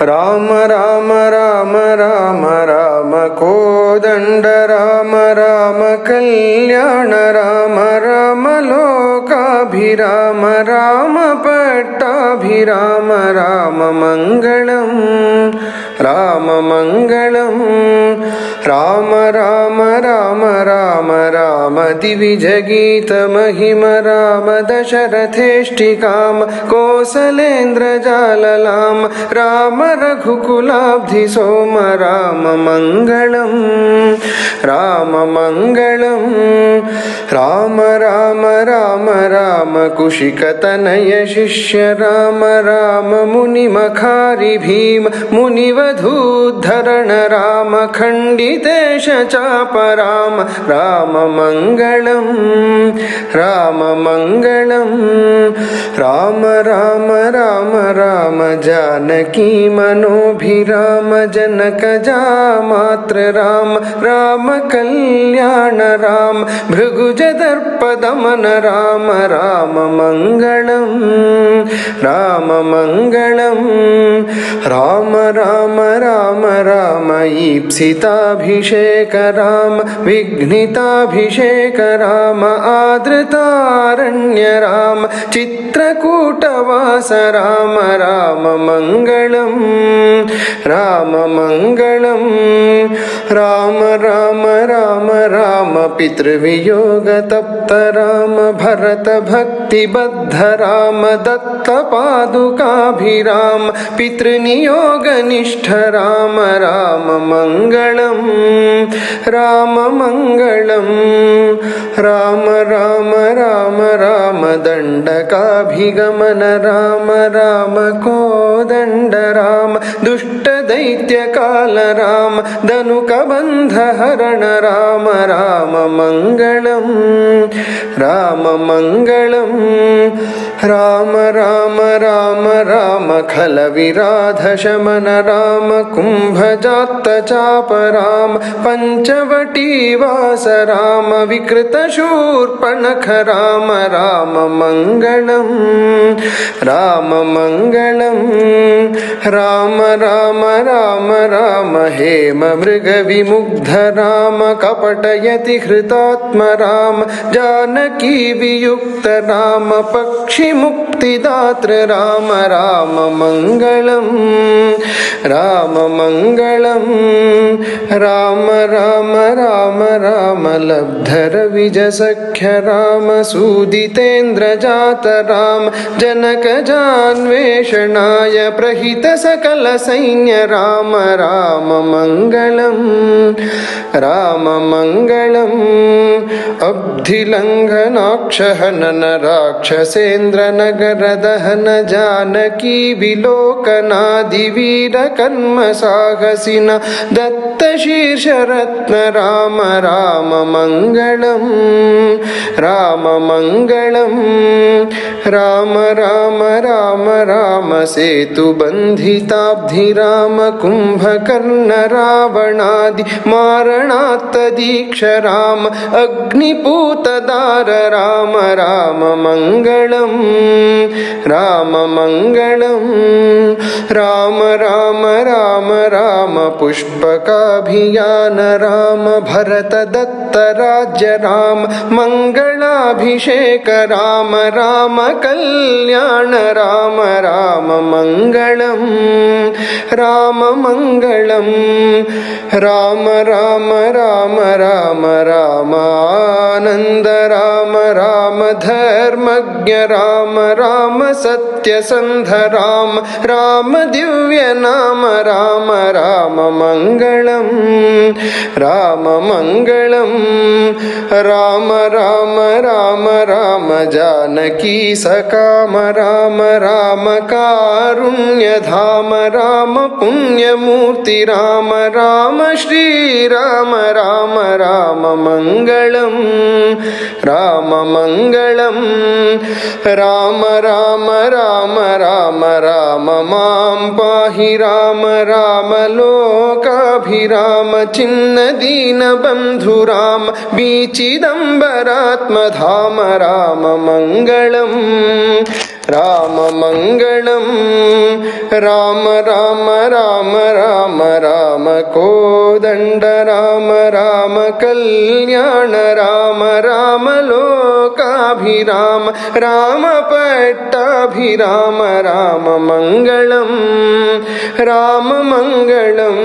ರಾಮ ರಾಮ ರಾಮ ರಾಮ ರಾಮ ಕೋದಂಡ ರಾಮ ರಾಮ ಕಲ್ಯಾಣ ರಾಮ ರಾಮ ಲೋಕಾಭಿರಾಮ ರಾಮ ಪಟ್ಟಾಭಿರಾಮ ರಾಮ ಮಂಗಳಂ ರಾಮ ಮಂಗಳಂ ರಾಮ ರಾಮ ರಾಮ ರಾಮ ರಾಮ ದಿವಿಜಗೀತ ಮಹಿಮ ರಾಮ ದಶರಥೇಷ್ಟಿಕಾಮ ಕೋಸಲೇಂದ್ರ ಜಾಲಲಾಮ ರಾಮ ರಘುಕುಲಾಬ್ಧಿ ಸೋಮ ರಾಮ ಮಂಗಳಂ ರಾಮ ಮಂಗಳಂ ರಾಮ ರಾಮ ರಾಮ ರಾಮ ಕುಶಿಕತನಯ ಶಿಷ್ಯ ರಾಮ ರಾಮ ಮುನಿಮಖಾರಿ ಭೀಮ ಮುನಿವಧೂದ್ಧರಣ ರಾಮ ಖಂಡಿತೇಶ ಚಾಪ ರಾಮ ರಾಮ ಮಂಗಳಂ ರಾಮ ಮಂಗಳಂ ರಾಮ ರಾಮ ರಾಮ ರಾಮ ಜಾನಕಿ ಮನೋಭಿರಾಮ ಜನಕ ಜಾಮಾತ್ರ ರಾಮ ರಾಮ ಕಲ್ಯಾಣ ರಾಮ ಭೃಗುಜದರ್ಪದಮನ ರಾಮ ರಾಮ ಮಂಗಳಂ ರಾಮ ಮಂಗಳಂ ರಾಮ ರಾಮ ರಾಮ ರಾಮ ಈಪ್ಸಿತಾಭಿಷೇಕ ರಾಮ ವಿಘ್ನಿತಾಭಿಷೇಕ ರಾಮ ಆದೃತಾರಣ್ಯ ರಾಮ ಚಿತ್ರಕೂಟವಾಸ ರಾಮ ರಾಮ ಮಂಗಳಂ ರಾಮ ಮಂಗಳಂ ರಾಮ ರಾಮ ರಾಮ ರಾಮ ಪಿತೃವಿಯೋಗ ತಪ್ತ ರಾಮ ಭರತ ಭಕ್ತಿಬದ್ಧ ರಾಮ ದತ್ತ ಪಾದುಕಾಭಿರಾಮ ಪಿತೃನಿಯೋಗ ನಿಷ್ಠ ರಾಮ ರಾಮ ಮಂಗಳಂ ರಾಮ ಮಂಗಳಂ ರಾಮ ರಾಮ ರಾಮ ರಾಮ ದಂಡಕಾಭಿಗಮನ ರಾಮ ರಾಮ ಕೋದಂಡ ರಾಮ ದುಷ್ಟ ದೈತ್ಯ ಕಾಲ ರಾಮ ಧನುಕ ಬಂಧ ಹರಣ ರಾಮ ರಾಮ ಮಂಗಳಂ ರಾಮ ಮಂಗಳಂ ರಾಮ ರಾಮ ರಾಮ ರಾಮ ಖಲ ವಿರಾಧ ಶಮನ ರಾಮ ಕುಂಭಜಾತ್ತ ಚಾಪ ರಾಮ ಪಂಚವಟಿ ವಾಸ ರಾಮ ವಿಕೃತ ಶೂರ್ಪಣಖ ರಾಮ ರಾಮ ಮಂಗಳಂ ರಾಮ ಮಂಗಳಂ ರಾಮ ರಾಮ ರಾಮ ರಾಮ ಹೇಮ ಮೃಗ ವಿಮುಗ್ಧ ರಾಮ ಕಪಟಯತಿ ಹೃತಾತ್ಮ ರಾಮ ಜಾನಕಿ ವಿಯುಕ್ತ ರಾಮ ಪಕ್ಷಿ ಮುಕ್ತಿದಾತ್ರ ರಾಮ ರಾಮ ಮಂಗಳಂ ರಾಮ ಮಂಗಳಂ ರಾಮ ರಾಮ ರಾಮ ರಾಮ ಲಬ್ಧರ ವಿಜ ಸಖ್ಯ ರಾಮ ಸೂದಿತೇಂದ್ರ ಜಾತ ರಾಮ ಜನಕ ಜಾನ್ವೇಷಣಾಯ ಪ್ರಹಿತ ಸಕಲ ಸೈನ್ಯ ರಾಮ ರಾಮ ಮಂಗಳಂ ರಾಮ ಮಂಗಳಂ ಅಬ್ಧಿಲಂಘನಾಕ್ಷ ಹನನ ರಾಕ್ಷಸೇಂದ್ರ ನಗರ ದಹನ ಜಾನಕಿ ವಿಲೋಕನಾದಿ ವೀರ ಕರ್ಮ ಸಾಹಸಿನ ದತ್ತ ಶೀರ್ಷ ರತ್ನ ರಾಮ ರಾಮ ಮಂಗಳಂ ರಾಮ ಮಂಗಳಂ ರಾಮ ರಾಮ ರಾಮ ರಾಮ ಸೇತು ಬಂಧಿತಾಬ್ಧಿ ರಾಮ ಕುಂಭಕರ್ಣ ರಾವಣಾದಿ ಮಾರಣಾತ್ತ ದೀಕ್ಷ ರಾಮ ಅಗ್ನಿಪೂತದಾರ ರಾಮ ರಾಮ ಮಂಗಳಂ ರಾಮ ಮಂಗಳಂ ರಾಮ ರಾಮ ರಾಮ ರಾಮ ಪುಷ್ಪಕಾಭಿಯಾನ ರಾಮ ಭರತ ದತ್ತ ರಾಜ್ಯ ರಾಮ ಮಂಗಳಾಭಿಷೇಕ ರಾಮ ರಾಮ ಕಲ್ಯಾಣ ರಾಮ ರಾಮ ಮಂಗಳಂ ರಾಮ ಮಂಗಳಂ ರಾಮ ರಾಮ ರಾಮ ರಾಮ ರಾಮ ಆನಂದ ರಾಮ ರಾಮ ಧರ್ಮಜ್ಞ ರಾಮ ರಾಮ ಸತ್ಯಸಂಧ ರಾಮ ರಾಮ ದಿವ್ಯ ನಾಮ ರಾಮ ರಾಮ ಮಂಗಳಂ ರಾಮ ಮಂಗಳಂ ರಾಮ ರಾಮ ರಾಮ ರಾಮ ಜಾನಕಿ ಸಕಾಮ ರಾಮ ರಾಮ ಕಾರುಣ್ಯಧಾಮ ರಾಮ ಪುಣ್ಯಮೂರ್ತಿ ರಾಮ ರಾಮ ಶ್ರೀರಾಮ ರಾಮ ರಾಮ ಮಂಗಳಂ ರಾಮ ಮಂಗಳಂ ರಾಮ ರಾಮ ರಾಮ ರಾಮ ರಾಮ ಮಾಂ ಪಾಹಿ ರಾಮ ರಾಮ ಲೋಕಾಭಿರಾಮ ಚಿನ್ನ ದೀನ ಬಂಧು ರಾಮ ಬೀಚಿದಂಬರಾತ್ಮಧಾಮ ರಾಮ ಮಂಗಳಂ రామమంగళం రామ రామ రామ రామ రామ కోదండ రామ రామ కళ్యాణ రామ రామ లోకాభిరామ రామ పట్టాభిరామ రామ మంగళం రామ మంగళం